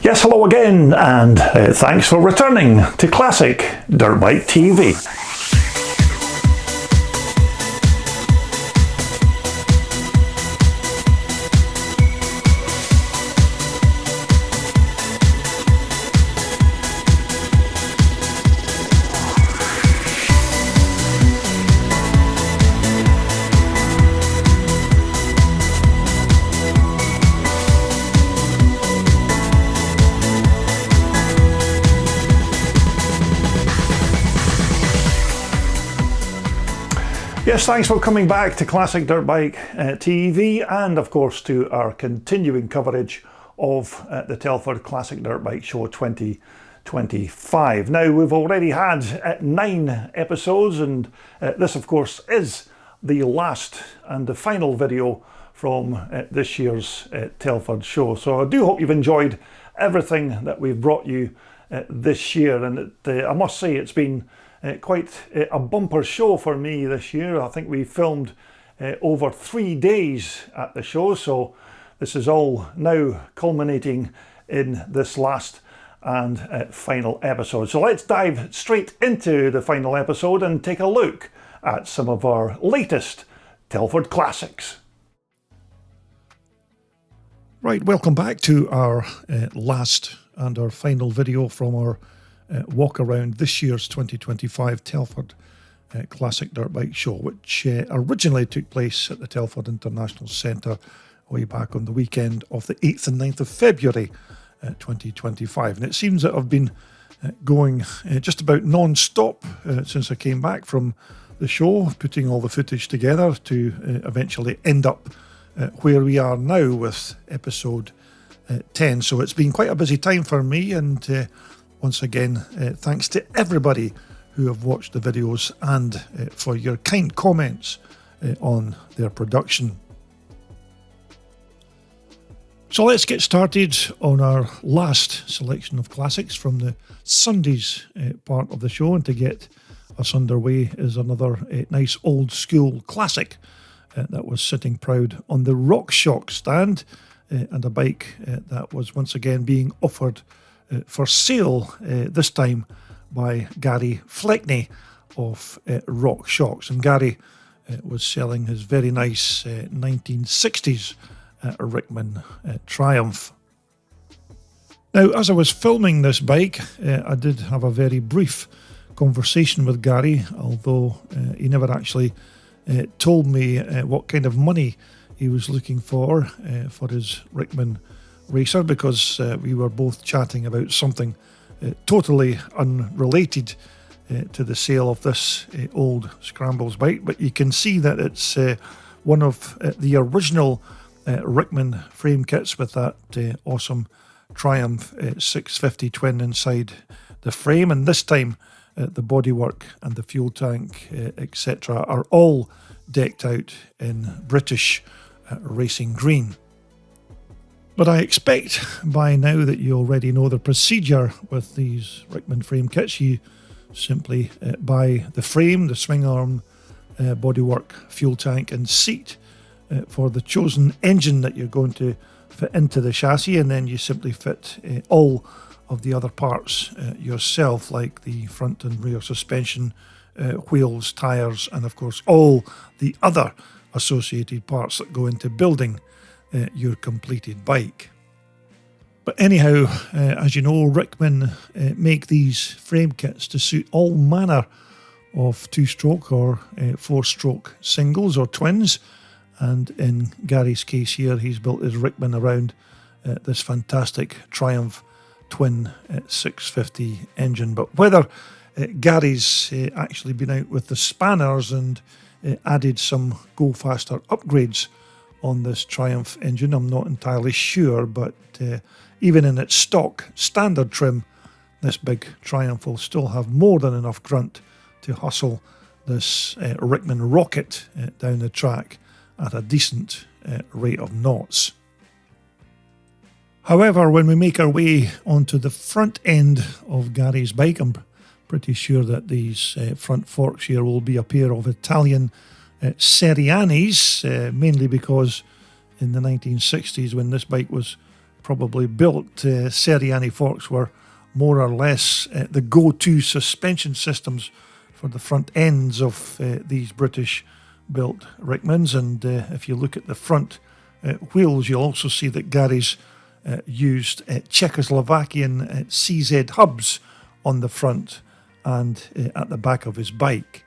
Yes, hello again, and thanks for returning to Classic Dirt Bike TV. Yes, thanks for coming back to Classic Dirt Bike TV and of course to our continuing coverage of the Telford Classic Dirt Bike Show 2025. Now we've already had 9 episodes and this of course is the last and the final video from this year's Telford show. So I do hope you've enjoyed everything that we've brought you this year, and I must say it's been quite a bumper show for me this year. I think we filmed over 3 days at the show, so this is all now culminating in this last and final episode. So let's dive straight into the final episode and take a look at some of our latest Telford classics. Right, welcome back to our last and our final video from our walk around this year's 2025 Telford Classic Dirt Bike Show, which originally took place at the Telford International Centre way back on the weekend of the 8th and 9th of February 2025. And it seems that I've been going just about non-stop since I came back from the show, putting all the footage together to eventually end up where we are now with episode 10. So it's been quite a busy time for me, and once again, thanks to everybody who have watched the videos and for your kind comments on their production. So let's get started on our last selection of classics from the Sundays part of the show, and to get us underway is another nice old school classic that was sitting proud on the RockShox stand, and a bike that was once again being offered for sale, this time by Gary Fleckney of RockShox. And Gary was selling his very nice 1960s Rickman Triumph. Now, as I was filming this bike, I did have a very brief conversation with Gary, although he never actually told me what kind of money he was looking for his Rickman racer, because we were both chatting about something totally unrelated to the sale of this old Scrambles bike. But you can see that it's one of the original Rickman frame kits with that awesome Triumph 650 twin inside the frame, and this time the bodywork and the fuel tank etc. are all decked out in British racing green. But I expect by now that you already know the procedure with these Rickman frame kits. You simply buy the frame, the swing arm, bodywork, fuel tank and seat for the chosen engine that you're going to fit into the chassis, and then you simply fit all of the other parts yourself, like the front and rear suspension, wheels, tyres, and of course all the other associated parts that go into building your completed bike. But anyhow, as you know, Rickman make these frame kits to suit all manner of 2-stroke or 4-stroke singles or twins, and in Gary's case here, he's built his Rickman around this fantastic Triumph twin 650 engine. But whether Gary's actually been out with the spanners and added some go faster upgrades on this Triumph engine, I'm not entirely sure, but even in its stock standard trim, this big Triumph will still have more than enough grunt to hustle this Rickman rocket down the track at a decent rate of knots. However, when we make our way onto the front end of Gary's bike, I'm pretty sure that these front forks here will be a pair of Italian Serianis, mainly because in the 1960s, when this bike was probably built, Seriani forks were more or less the go-to suspension systems for the front ends of these British built Rickmans. And if you look at the front wheels, you'll also see that Gary's used Czechoslovakian CZ hubs on the front and at the back of his bike.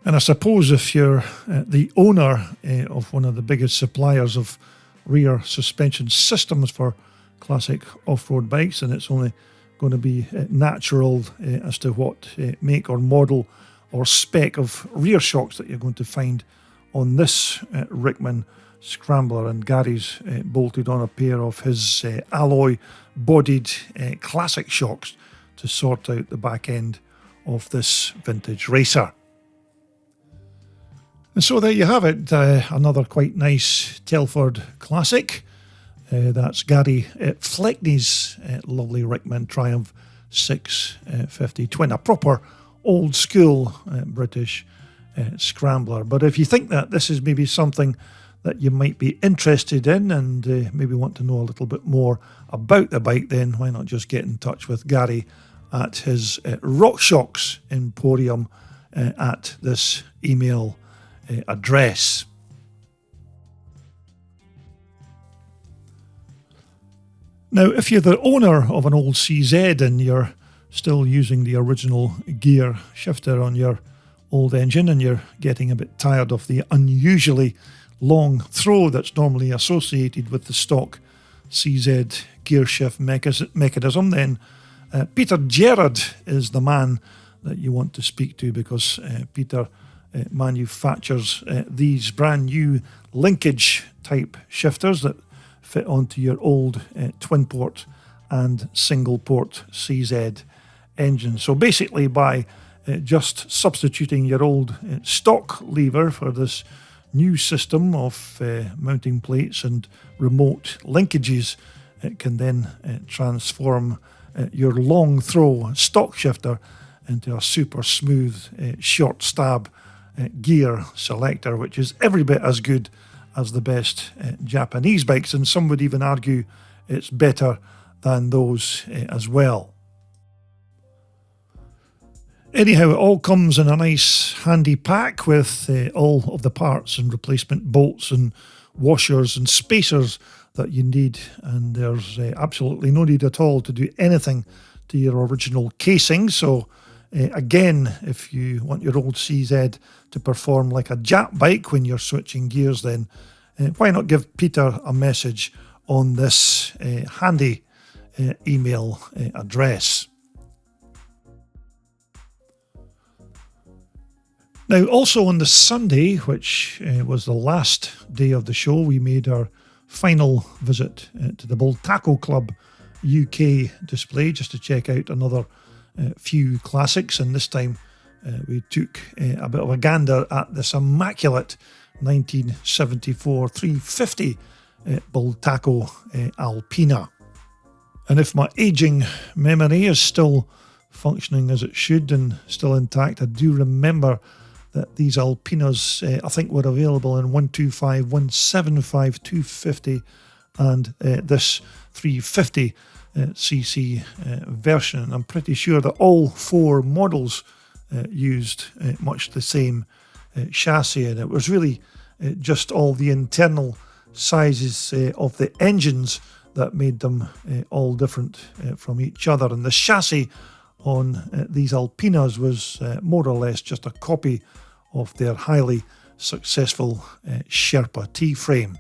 And I suppose if you're the owner of one of the biggest suppliers of rear suspension systems for classic off-road bikes, then it's only going to be natural as to what make or model or spec of rear shocks that you're going to find on this Rickman Scrambler. And Gary's bolted on a pair of his alloy-bodied classic shocks to sort out the back end of this vintage racer. And so there you have it, another quite nice Telford classic. That's Gary Fleckney's lovely Rickman Triumph 650 Twin, a proper old school British scrambler. But if you think that this is maybe something that you might be interested in and maybe want to know a little bit more about the bike, then why not just get in touch with Gary at his RockShox Emporium at this email address. Now, if you're the owner of an old CZ and you're still using the original gear shifter on your old engine and you're getting a bit tired of the unusually long throw that's normally associated with the stock CZ gear shift mechanism, then Peter Gerrard is the man that you want to speak to, because Peter manufactures these brand new linkage type shifters that fit onto your old twin port and single port CZ engine. So basically, by just substituting your old stock lever for this new system of mounting plates and remote linkages, it can then transform your long throw stock shifter into a super smooth short stab gear selector, which is every bit as good as the best Japanese bikes, and some would even argue it's better than those as well. Anyhow, it all comes in a nice handy pack with all of the parts and replacement bolts and washers and spacers that you need, and there's absolutely no need at all to do anything to your original casing. So again, if you want your old CZ to perform like a Jap bike when you're switching gears, then why not give Peter a message on this handy email address. Now, also on the Sunday, which was the last day of the show, we made our final visit to the Bultaco Club UK display just to check out another few classics, and this time we took a bit of a gander at this immaculate 1974 350 Bultaco Alpina. And if my aging memory is still functioning as it should and still intact, I do remember that these Alpinas I think were available in 125, 175, 250 and this 350 cc version. I'm pretty sure that all four models used much the same chassis, and it was really just all the internal sizes of the engines that made them all different from each other. And the chassis on these Alpinas was more or less just a copy of their highly successful Sherpa T-frame.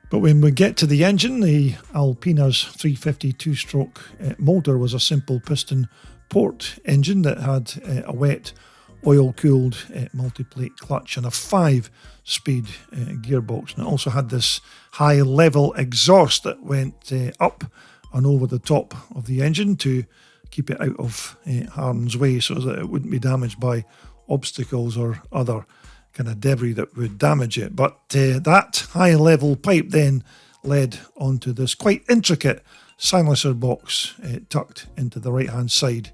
But when we get to the engine, the Alpina's 350 two-stroke motor was a simple piston port engine that had a wet oil-cooled multi-plate clutch and a 5-speed gearbox. And it also had this high-level exhaust that went up and over the top of the engine to keep it out of harm's way, so that it wouldn't be damaged by obstacles or other kind of debris that would damage it. But that high-level pipe then led onto this quite intricate silencer box tucked into the right-hand side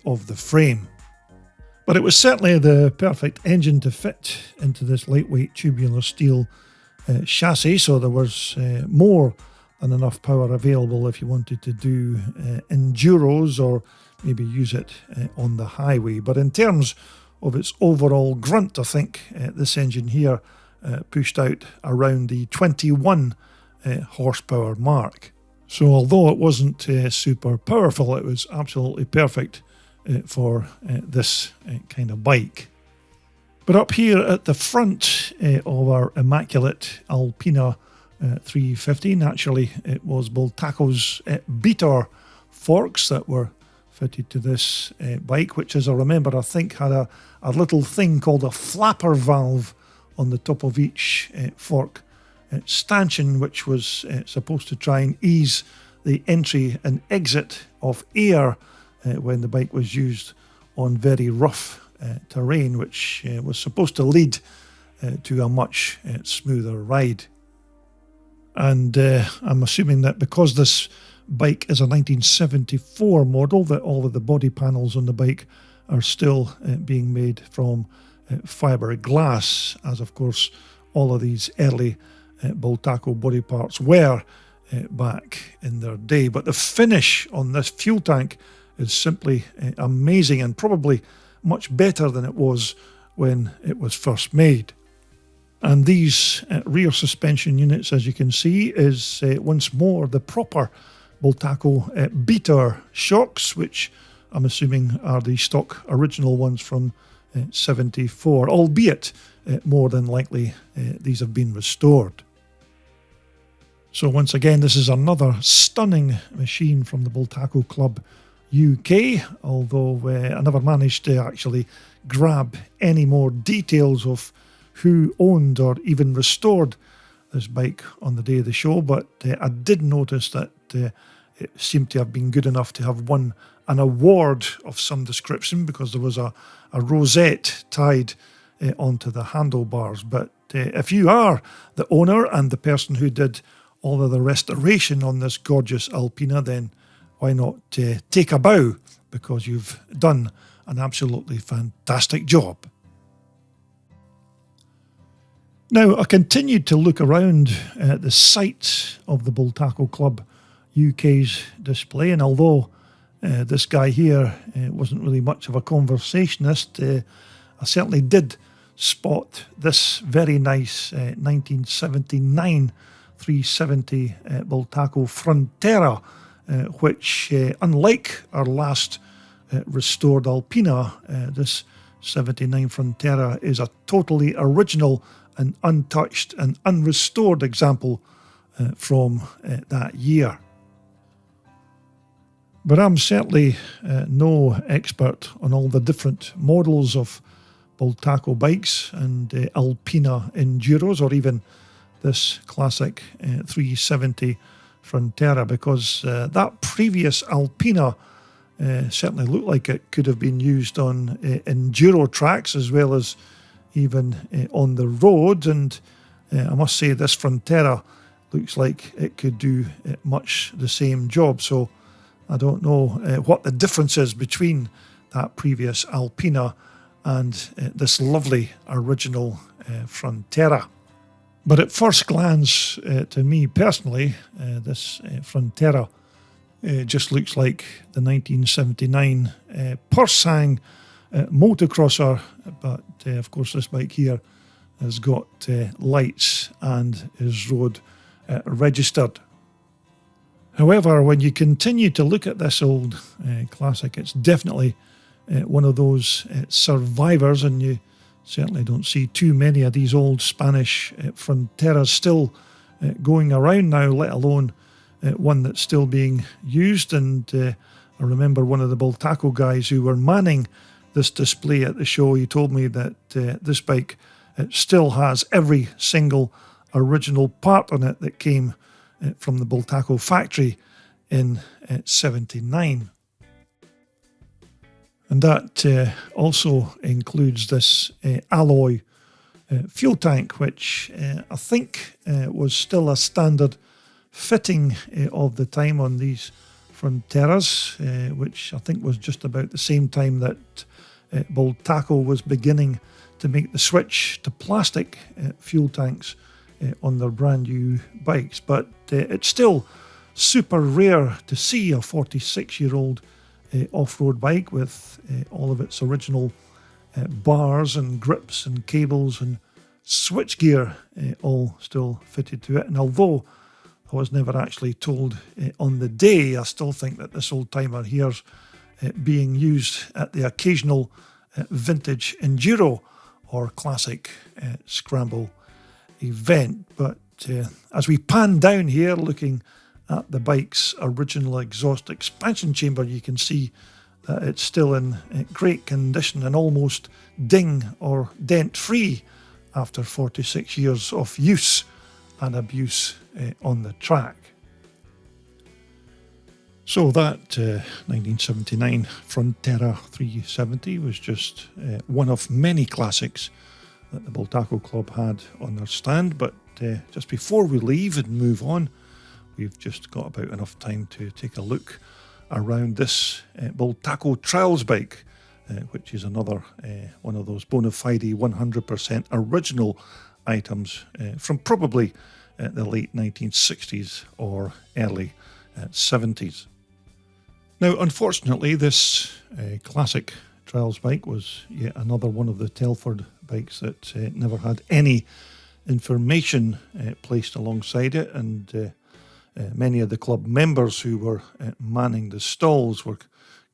of the frame. But it was certainly the perfect engine to fit into this lightweight tubular steel chassis, so there was more than enough power available if you wanted to do enduros or maybe use it on the highway. But in terms of its overall grunt, I think this engine here pushed out around the 21 horsepower mark. So although it wasn't super powerful, it was absolutely perfect for this kind of bike. But up here at the front of our immaculate Alpina 350, naturally it was Bultaco's beater forks that were fitted to this bike, which, as I remember, I think had a little thing called a flapper valve on the top of each fork stanchion, which was supposed to try and ease the entry and exit of air when the bike was used on very rough terrain, which was supposed to lead to a much smoother ride. And I'm assuming that because this bike is a 1974 model, that all of the body panels on the bike are still being made from fiberglass, as of course all of these early Bultaco body parts were back in their day. But the finish on this fuel tank is simply amazing, and probably much better than it was when it was first made. And these rear suspension units, as you can see, is once more the proper Bultaco beater shocks, which I'm assuming are the stock original ones from 74, albeit more than likely these have been restored. So once again, this is another stunning machine from the Bultaco Club UK, although I never managed to actually grab any more details of who owned or even restored this bike on the day of the show, but I did notice that it seemed to have been good enough to have won an award of some description, because there was a rosette tied onto the handlebars. But if you are the owner and the person who did all of the restoration on this gorgeous Alpina, then why not take a bow, because you've done an absolutely fantastic job. Now, I continued to look around at the sights of the Bultaco Club UK's display, and although this guy here wasn't really much of a conversationist, I certainly did spot this very nice 1979 370 Bultaco Frontera, which, unlike our last restored Alpina, this 79 Frontera is a totally original and untouched and unrestored example from that year. But I'm certainly no expert on all the different models of Bultaco bikes and Alpina Enduros, or even this classic 370 Frontera, because that previous Alpina certainly looked like it could have been used on enduro tracks as well as even on the road. And I must say, this Frontera looks like it could do much the same job. So I don't know what the difference is between that previous Alpina and this lovely original Frontera. But at first glance, to me personally, this Frontera just looks like the 1979 Pursang motocrosser, but of course this bike here has got lights and is road registered. However, when you continue to look at this old classic, it's definitely one of those survivors, and you certainly don't see too many of these old Spanish Fronteras still going around now, let alone one that's still being used. And I remember one of the Bultaco guys who were manning this display at the show, he told me that this bike still has every single original part on it that came from the Bultaco factory in 79. And that also includes this alloy fuel tank, which I think was still a standard fitting of the time on these Fronteras, which I think was just about the same time that Bultaco was beginning to make the switch to plastic fuel tanks on their brand new bikes. But it's still super rare to see a 46-year-old off-road bike with all of its original bars and grips and cables and switchgear all still fitted to it. And although I was never actually told on the day, I still think that this old timer here's being used at the occasional vintage enduro or classic scramble event. But as we pan down here looking at the bike's original exhaust expansion chamber, you can see that it's still in great condition and almost ding or dent free after 46 years of use and abuse on the track. So that 1979 Frontera 370 was just one of many classics that the Bultaco Club had on their stand. But just before we leave and move on, we've just got about enough time to take a look around this Bultaco Trials bike, which is another one of those bona fide 100% original items from probably the late 1960s or early 70s. Now, unfortunately, this classic Trials bike was yet another one of the Telford bikes that never had any information placed alongside it, and many of the club members who were manning the stalls were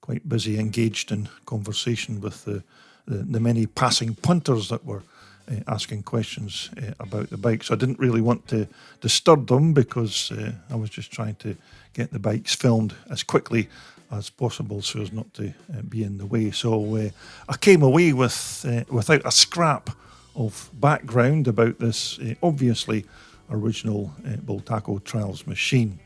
quite busy engaged in conversation with the many passing punters that were asking questions about the bike. So I didn't really want to disturb them because I was just trying to get the bikes filmed as quickly as possible so as not to be in the way. So I came away without a scrap of background about this obviously original Bultaco Trials machine.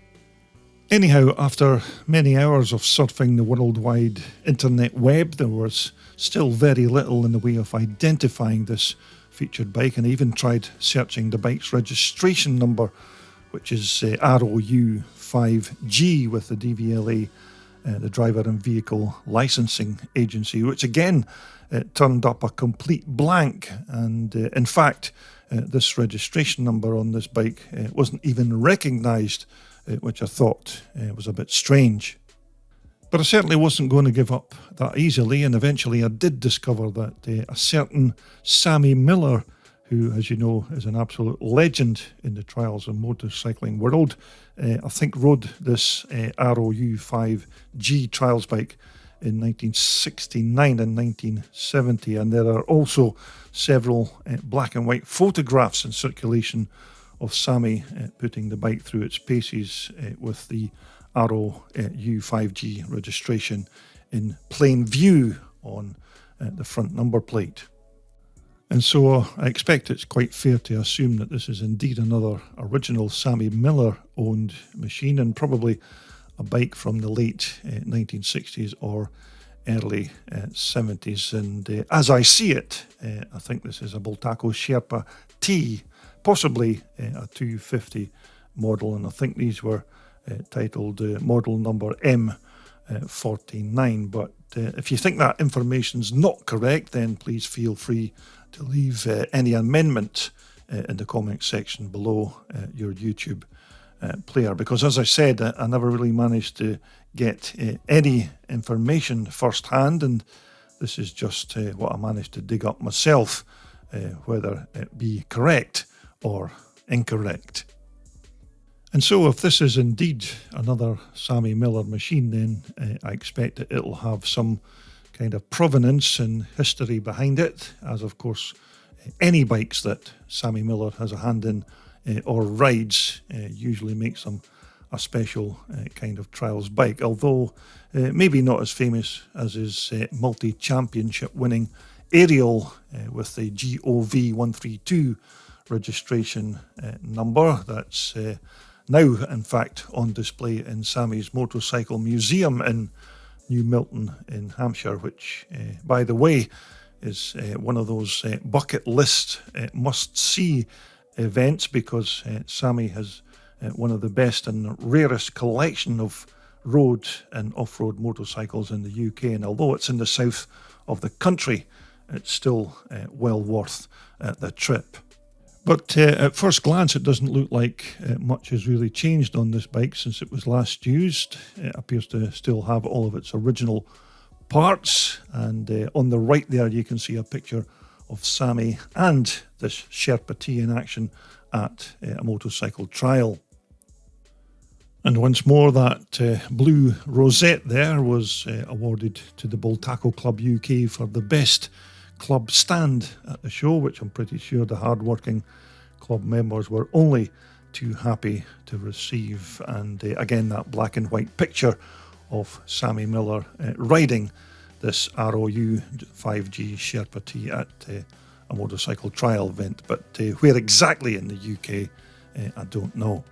Anyhow, after many hours of surfing the worldwide internet web, there was still very little in the way of identifying this featured bike, and I even tried searching the bike's registration number, which is ROU5G with the DVLA, the Driver and Vehicle Licensing Agency, which again turned up a complete blank. And in fact, this registration number on this bike wasn't even recognised, which I thought was a bit strange. But I certainly wasn't going to give up that easily, and eventually I did discover that a certain Sammy Miller, who, as you know, is an absolute legend in the trials and motorcycling world, I think rode this ROU5G trials bike in 1969 and 1970, and there are also several black and white photographs in circulation of Sammy putting the bike through its paces with the ROU5G registration in plain view on the front number plate. And so I expect it's quite fair to assume that this is indeed another original Sammy Miller owned machine, and probably a bike from the late 1960s or early 70s. And as I see it, I think this is a Bultaco Sherpa T, possibly a 250 model, and I think these were titled model number M49. But if you think that information's not correct, then please feel free to leave any amendment in the comment section below your YouTube player, because as I said, I never really managed to get any information firsthand, and this is just what I managed to dig up myself, whether it be correct or incorrect. And so if this is indeed another Sammy Miller machine, then I expect that it'll have some kind of provenance and history behind it, as of course any bikes that Sammy Miller has a hand in or rides usually makes them a special kind of trials bike, although maybe not as famous as his multi-championship winning Ariel with the GOV132 registration number that's now in fact on display in Sammy's Motorcycle Museum in New Milton in Hampshire, which by the way is one of those bucket list must-see events, because Sammy has one of the best and rarest collection of road and off-road motorcycles in the UK, and although it's in the south of the country, it's still well worth the trip. But at first glance, it doesn't look like much has really changed on this bike since it was last used. It appears to still have all of its original parts, and on the right there you can see a picture of Sammy and this Sherpa T in action at a motorcycle trial. And once more, that blue rosette there was awarded to the Bultaco Club UK for the best club stand at the show, which I'm pretty sure the hard-working club members were only too happy to receive. And again, that black and white picture of Sammy Miller riding this ROU 5G Sherpa T at a motorcycle trial event. But where exactly in the UK, I don't know.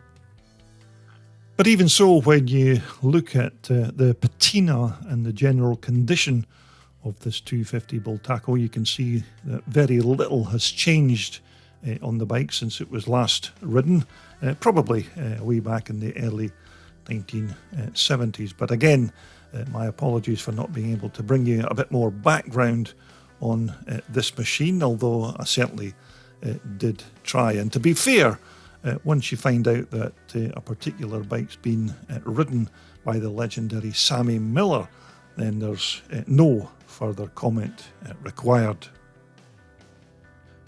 But even so, when you look at the patina and the general condition of this 250 Bultaco, you can see that very little has changed on the bike since it was last ridden, probably way back in the early 1970s. But again, my apologies for not being able to bring you a bit more background on this machine, although I certainly did try. And to be fair, once you find out that a particular bike's been ridden by the legendary Sammy Miller, then there's no further comment required.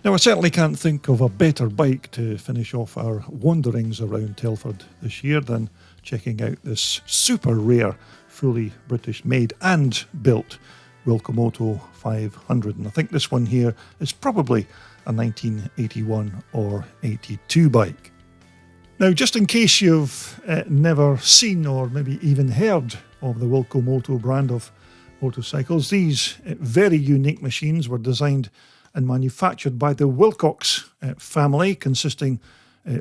Now, I certainly can't think of a better bike to finish off our wanderings around Telford this year than checking out this super rare, fully British made and built Wilcomoto 500. And I think this one here is probably a 1981 or 82 bike. Now, just in case you've never seen or maybe even heard of the Wilcomoto brand of motorcycles, these very unique machines were designed and manufactured by the Wilcox family, consisting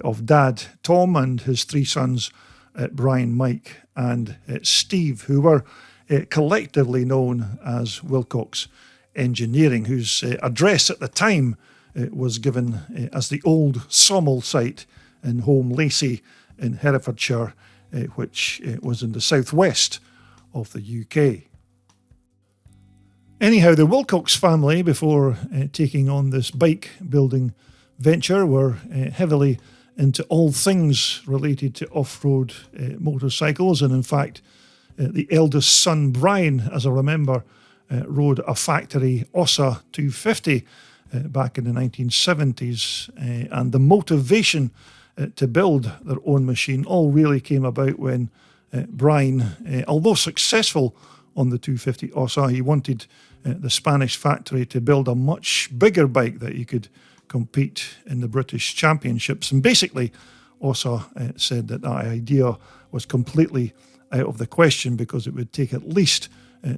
of Dad Tom and his three sons, Brian, Mike and Steve, who were collectively known as Wilcox Engineering, whose address at the time was given as the old sawmill site in Home Lacey in Herefordshire, which was in the southwest of the UK. Anyhow, the Wilcox family, before taking on this bike building venture, were heavily into all things related to off-road motorcycles, and in fact the eldest son Brian, as I remember, rode a factory Ossa 250 back in the 1970s, and the motivation to build their own machine all really came about when Brian, although successful on the 250 Ossa, he wanted the Spanish factory to build a much bigger bike that he could compete in the British Championships. And basically, Ossa said that that idea was completely out of the question because it would take at least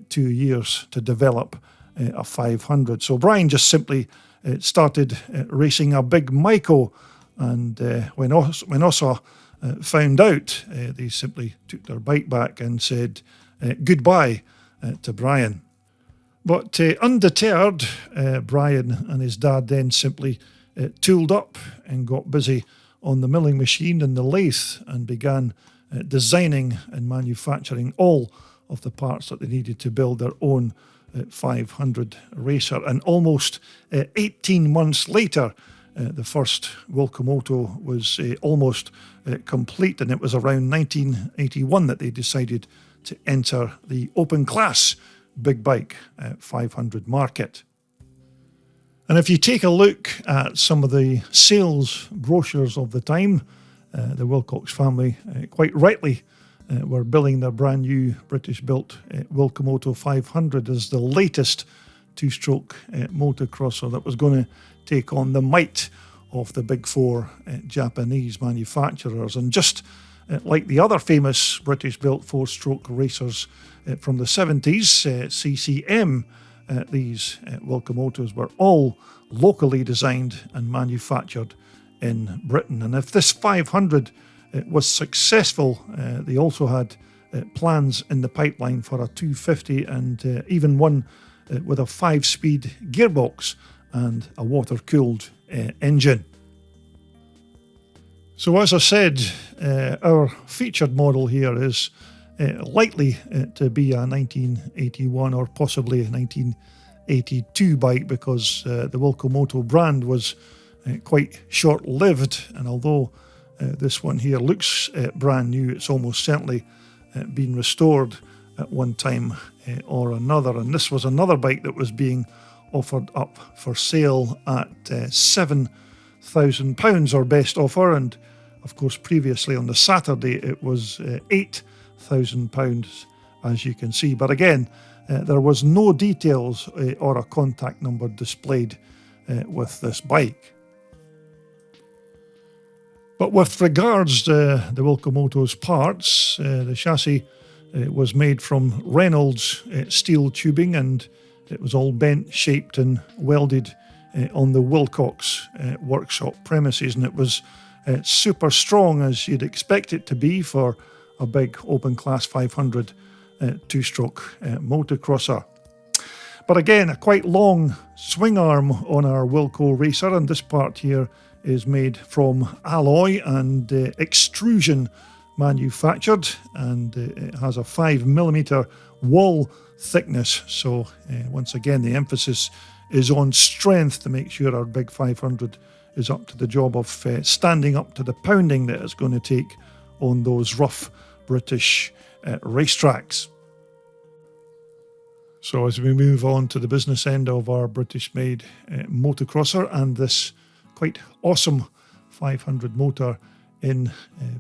2 years to develop a 500. So Brian just simply started racing a big Myco, and when Ossa found out, they simply took their bike back and said goodbye to Brian. But undeterred, Brian and his dad then simply tooled up and got busy on the milling machine and the lathe and began designing and manufacturing all of the parts that they needed to build their own 500 racer. And almost 18 months later, the first Wilcomoto was almost complete, and it was around 1981 that they decided to enter the open class big bike 500 market. And if you take a look at some of the sales brochures of the time, the Wilcox family quite rightly were billing their brand new British-built Wilcomoto 500 as the latest two-stroke motocrosser that was going to take on the might of the big four Japanese manufacturers. And just like the other famous British-built four-stroke racers from the 70s, CCM, these Wilcomotos were all locally designed and manufactured in Britain. And if this 500 was successful, they also had plans in the pipeline for a 250 and even one with a 5-speed gearbox and a water-cooled engine. So as I said, our featured model here is likely to be a 1981 or possibly a 1982 bike, because the Wilcomoto brand was quite short-lived, and although this one here looks brand new, it's almost certainly been restored at one time or another. And this was another bike that was being offered up for sale at £7,000, our best offer, and of course previously on the Saturday it was £8,000, as you can see. But again, there was no details or a contact number displayed with this bike. But with regards to the Wilcomoto's parts, the chassis was made from Reynolds steel tubing, and it was all bent, shaped and welded on the Wilcox workshop premises, and it was super strong, as you'd expect it to be for a big open class 500 two-stroke motocrosser. But again, a quite long swing arm on our Wilco Racer, and this part here is made from alloy and extrusion manufactured, and it has a 5mm wall thickness. So once again, the emphasis is on strength to make sure our big 500 is up to the job of standing up to the pounding that it's going to take on those rough British racetracks. So as we move on to the business end of our British-made motocrosser, and this quite awesome 500 motor in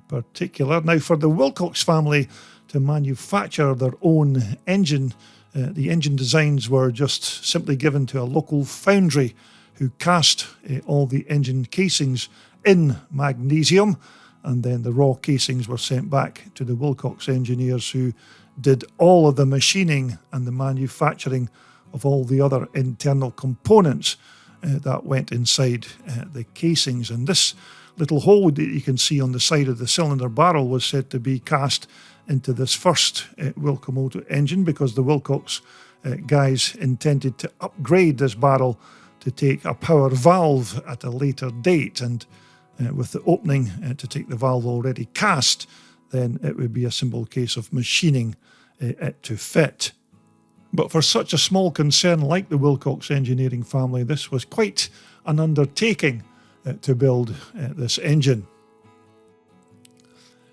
particular. Now, for the Wilcox family to manufacture their own engine, the engine designs were just simply given to a local foundry who cast all the engine casings in magnesium, and then the raw casings were sent back to the Wilcox engineers, who did all of the machining and the manufacturing of all the other internal components that went inside the casings. And this little hole that you can see on the side of the cylinder barrel was said to be cast into this first Wilcomoto engine, because the Wilcox guys intended to upgrade this barrel to take a power valve at a later date, and with the opening to take the valve already cast, then it would be a simple case of machining it to fit. But for such a small concern like the Wilcox engineering family, this was quite an undertaking to build this engine.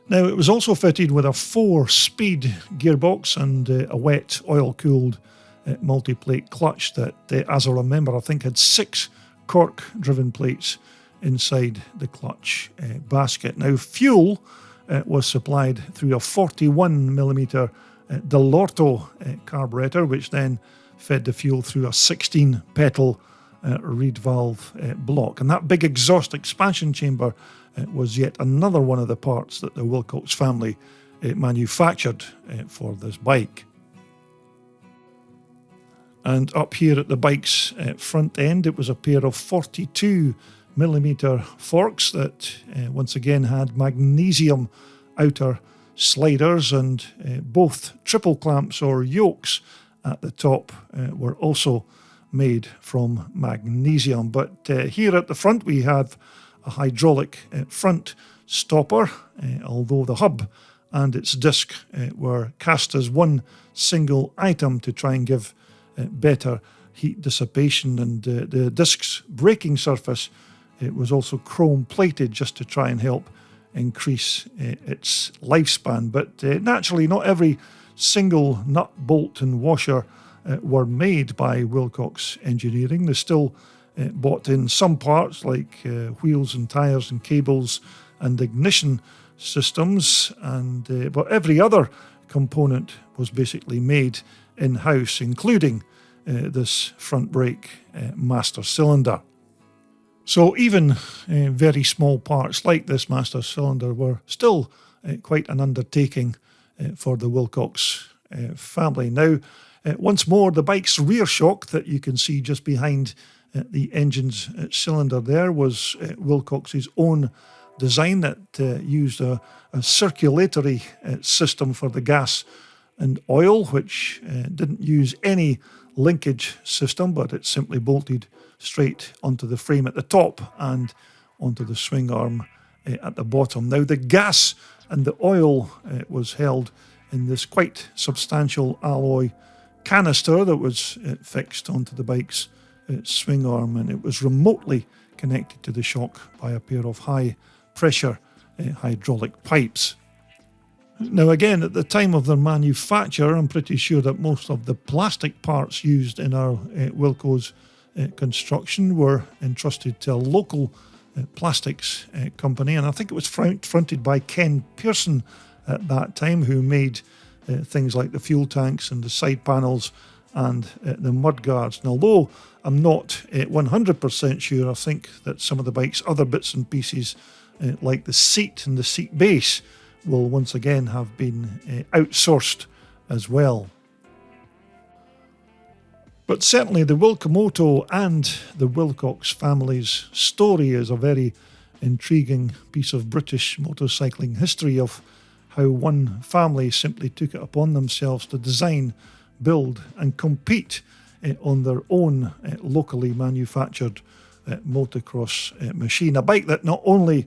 Now, it was also fitted with a 4-speed gearbox and a wet oil-cooled multi-plate clutch that, as I remember, I think had 6 cork-driven plates inside the clutch basket. Now, fuel was supplied through a 41mm Delorto carburetor, which then fed the fuel through a 16-petal reed valve block. And that big exhaust expansion chamber was yet another one of the parts that the Wilcox family manufactured for this bike. And up here at the bike's front end, it was a pair of 42mm forks that once again had magnesium outer sliders, and both triple clamps or yokes at the top were also made from magnesium. But here at the front we have a hydraulic front stopper, although the hub and its disc were cast as one single item to try and give better heat dissipation, and the disc's braking surface was also chrome plated just to try and help increase its lifespan. But naturally, not every single nut, bolt and washer were made by Wilcox Engineering. They still bought in some parts like wheels and tyres and cables and ignition systems, and but every other component was basically made in-house, including this front brake master cylinder. So even very small parts like this master cylinder were still quite an undertaking for the Wilcox family. Now, once more, the bike's rear shock that you can see just behind the engine's cylinder there was Wilcox's own design that used a circulatory system for the gas and oil, which didn't use any linkage system, but it simply bolted straight onto the frame at the top and onto the swing arm at the bottom. Now, the gas and the oil was held in this quite substantial alloy canister that was fixed onto the bike's swing arm, and it was remotely connected to the shock by a pair of high-pressure hydraulic pipes. Now again, at the time of their manufacture, I'm pretty sure that most of the plastic parts used in our Wilco's construction were entrusted to a local plastics company, and I think it was fronted by Ken Pearson at that time, who made things like the fuel tanks and the side panels and the mudguards. And although I'm not 100% sure, I think that some of the bike's other bits and pieces, like the seat and the seat base, will once again have been outsourced as well. But certainly the Wilcomoto and the Wilcox family's story is a very intriguing piece of British motorcycling history of how one family simply took it upon themselves to design, build and compete on their own locally manufactured motocross machine. A bike that not only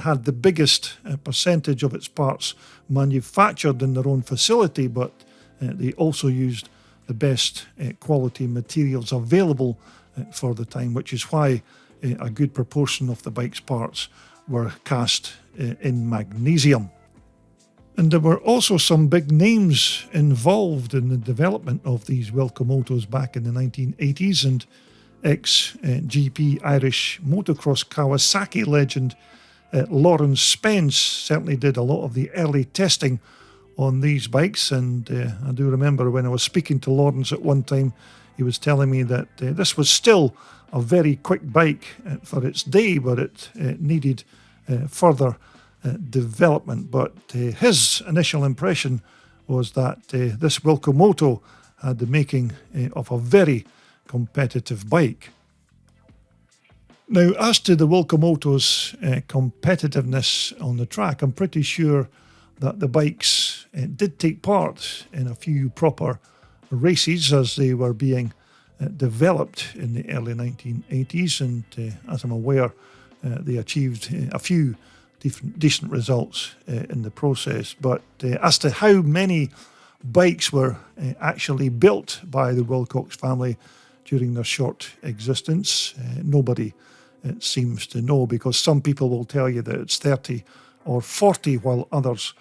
had the biggest percentage of its parts manufactured in their own facility, but they also used the best quality materials available for the time, which is why a good proportion of the bike's parts were cast in magnesium. And there were also some big names involved in the development of these Wilcomotos back in the 1980s, and ex-GP Irish motocross Kawasaki legend Lawrence Spence certainly did a lot of the early testing on these bikes. And I do remember when I was speaking to Lawrence at one time, he was telling me that this was still a very quick bike for its day, but it needed further development. But his initial impression was that this Wilcomoto had the making of a very competitive bike. Now, as to the Wilcomoto's competitiveness on the track, I'm pretty sure that the bikes did take part in a few proper races as they were being developed in the early 1980s, and as I'm aware, they achieved a few decent results in the process. But as to how many bikes were actually built by the Wilcox family during their short existence, nobody seems to know, because some people will tell you that it's 30 or 40, while others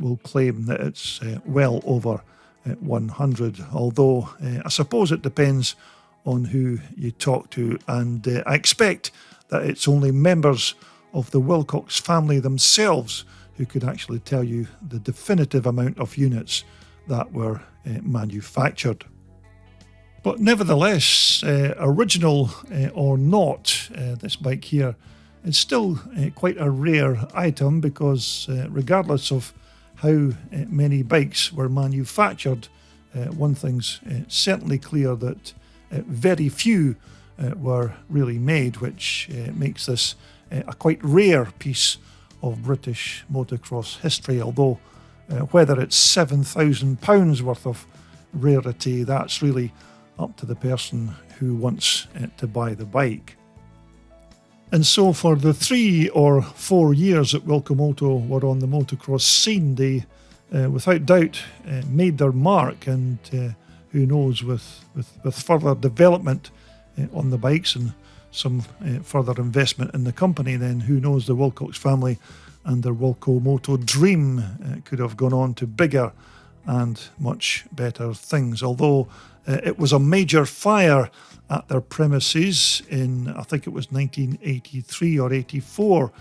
will claim that it's well over 100. Although I suppose it depends on who you talk to, and I expect that it's only members of the Wilcox family themselves who could actually tell you the definitive amount of units that were manufactured. But nevertheless, original or not, this bike here is still quite a rare item, because regardless of how many bikes were manufactured, one thing's certainly clear, that very few were really made, which makes this a quite rare piece of British motocross history. Although whether it's £7,000 worth of rarity, that's really up to the person who wants to buy the bike. And so for the 3 or 4 years that Wilcomoto were on the motocross scene, they without doubt made their mark, and who knows, with further development on the bikes and some further investment in the company, then who knows, the Wilcox family and their Wilcomoto dream could have gone on to bigger and much better things. Although it was a major fire at their premises in, I think it was 1983 or 84,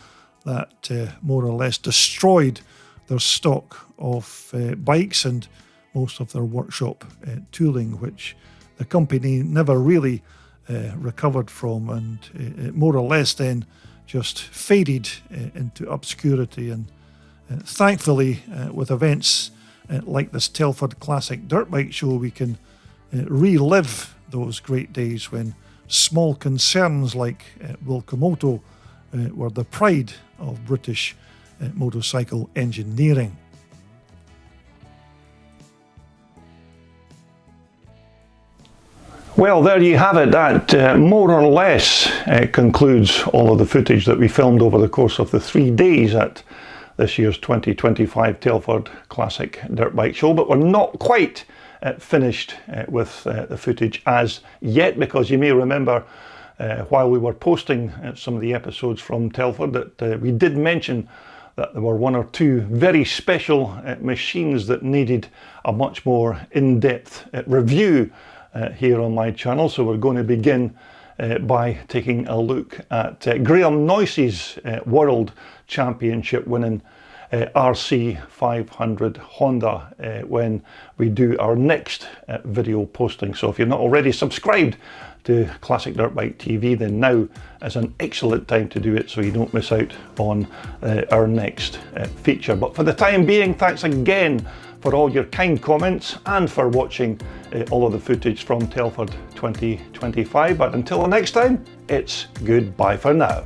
that more or less destroyed their stock of bikes and most of their workshop tooling, which the company never really recovered from, and it more or less then just faded into obscurity. And thankfully, with events like this Telford Classic Dirt Bike Show, we can relive those great days when small concerns like Wilcomoto were the pride of British motorcycle engineering. Well, there you have it. That more or less concludes all of the footage that we filmed over the course of the 3 days at this year's 2025 Telford Classic Dirt Bike Show. But we're not quite finished with the footage as yet, because you may remember while we were posting some of the episodes from Telford that we did mention that there were one or two very special machines that needed a much more in-depth review here on my channel. So we're going to begin by taking a look at Graham Noyce's World Championship winning RC 500 Honda when we do our next video posting. So if you're not already subscribed to Classic Dirt Bike TV, then now is an excellent time to do it so you don't miss out on our next feature. But for the time being, thanks again for all your kind comments and for watching all of the footage from Telford 2025. But until the next time, it's goodbye for now.